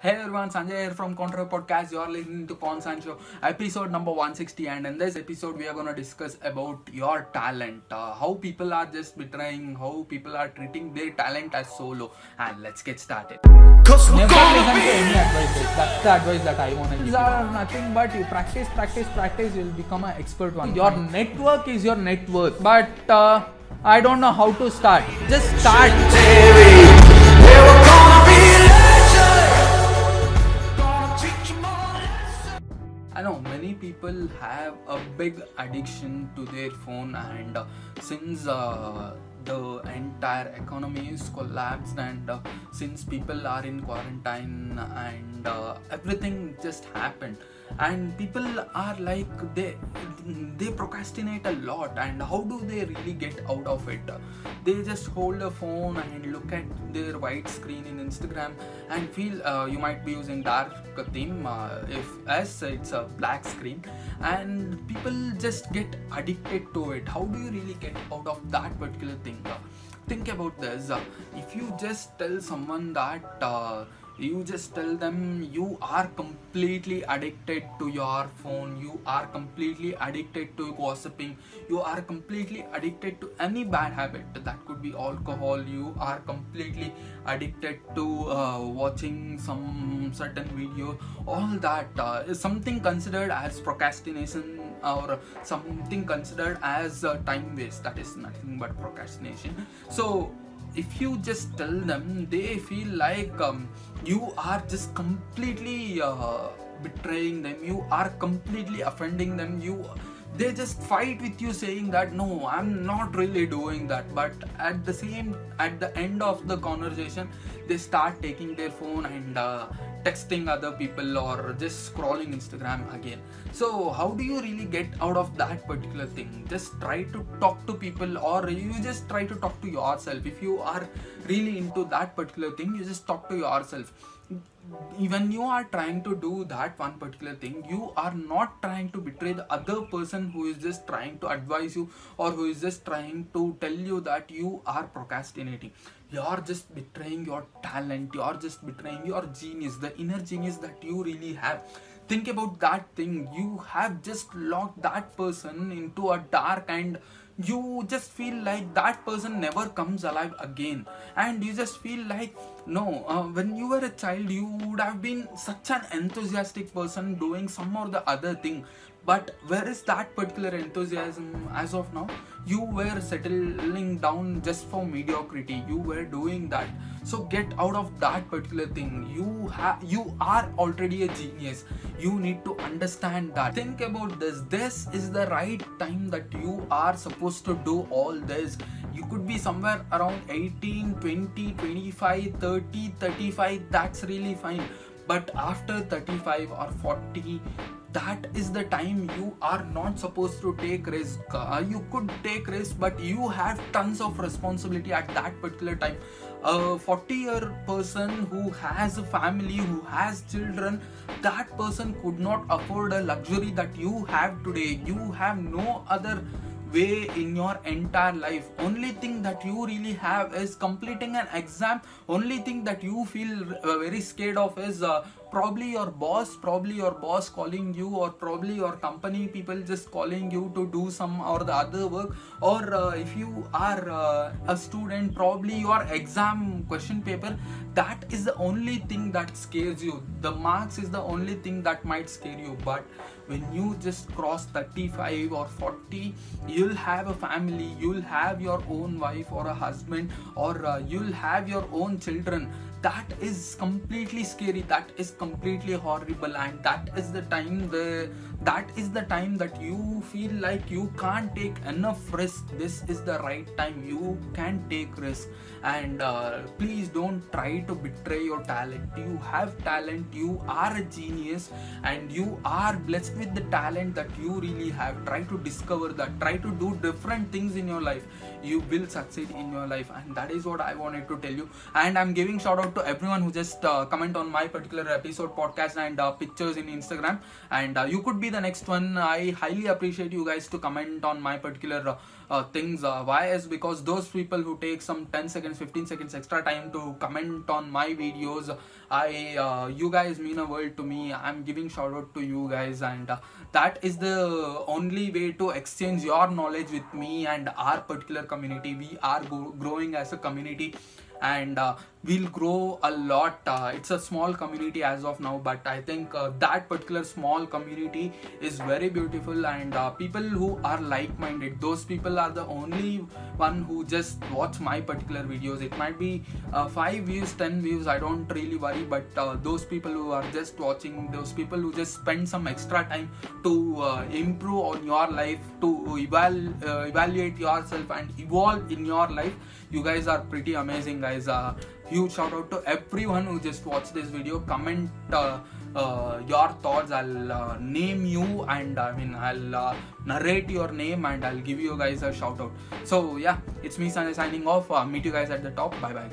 Hey everyone, Sanjay here from Contra Podcast. You are listening to Consan Show, episode number 160. And in this episode, we are going to discuss about your talent, how people are just betraying, how people are treating their talent as so low. And let's get started. Never listen to any advice. That's the advice that I want to give. These are nothing but you practice, you'll become an expert one. Your network is your net worth. But I don't know how to start. Just start. I know many people have a big addiction to their phone, and since the entire economy is collapsed, and since people are in quarantine, and everything just happened, and people are like they procrastinate a lot. And how do they really get out of it? They just hold a phone and look at their white screen in Instagram and feel you might be using dark theme, if as it's a black screen, and people just get addicted to it. How do you really get out of that particular thing? Think about this. If you just tell someone that you just tell them you are completely addicted to your phone, you are completely addicted to gossiping, you are completely addicted to any bad habit, that could be alcohol, you are completely addicted to watching some certain video, all that is something considered as procrastination or something considered as time waste. That is nothing but procrastination. So if you just tell them, they feel like you are just completely betraying them, you are completely offending them, they just fight with you saying that no, I'm not really doing that. But at the end of the conversation, they start taking their phone and texting other people or just scrolling Instagram again. So how do you really get out of that particular thing? Just try to talk to people, or you just try to talk to yourself. If you are really into that particular thing, you just talk to yourself. When you are trying to do that one particular thing, you are not trying to betray the other person who is just trying to advise you, or who is just trying to tell you that you are procrastinating. You are just betraying your talent, you are just betraying your genius, the inner genius that you really have. Think about that thing. You have just locked that person into a dark, and you just feel like that person never comes alive again, and you just feel like no, when you were a child you would have been such an enthusiastic person doing some or the other thing, but where is that particular enthusiasm as of now? You were settling down just for mediocrity, you were doing that. So get out of that particular thing. You are already a genius. You need to understand that. Think about this. This is the right time that you are supposed to do all this. You could be somewhere around 18, 20, 25, 30, 35. That's really fine. But after 35 or 40, that is the time you are not supposed to take risk. You could take risk, but you have tons of responsibility at that particular time. A 40-year person who has a family, who has children, that person could not afford a luxury that you have today. You have no other way in your entire life. Only thing that you really have is completing an exam. Only thing that you feel very scared of is probably your boss calling you, or probably your company people just calling you to do some or the other work, or if you are a student, probably your exam question paper. That is the only thing that scares you. The marks is the only thing that might scare you. But when you just cross 35 or 40, you'll have a family, you'll have your own wife or a husband, or you'll have your own children. That is completely scary, that is completely horrible, and that is the time that you feel like you can't take enough risk. This is the right time you can take risk. And please don't try to betray your talent. You have talent, you are a genius, and you are blessed with the talent that you really have. Try to discover that, try to do different things in your life. You will succeed in your life, and that is what I wanted to tell you. And I'm giving shout out out to everyone who just comment on my particular episode podcast and pictures in Instagram, and you could be the next one. I highly appreciate you guys to comment on my particular things. Why is because those people who take some 10 seconds 15 seconds extra time to comment on my videos, you guys mean a world to me. I'm giving shout out to you guys, and that is the only way to exchange your knowledge with me and our particular community. We are growing as a community, and we'll grow a lot. It's a small community as of now, but I think that particular small community is very beautiful, and people who are like-minded, those people are the only one who just watch my particular videos. It might be 5 views, 10 views, I don't really worry, but those people who are just watching, those people who just spend some extra time to improve on your life, to evaluate yourself and evolve in your life, you guys are pretty amazing, guys. Huge shout out to everyone who just watched this video. Comment your thoughts. I'll name you, and I'll narrate your name, and I'll give you guys a shout out. So yeah, it's me Sanjay signing off. Meet you guys at the top. Bye bye.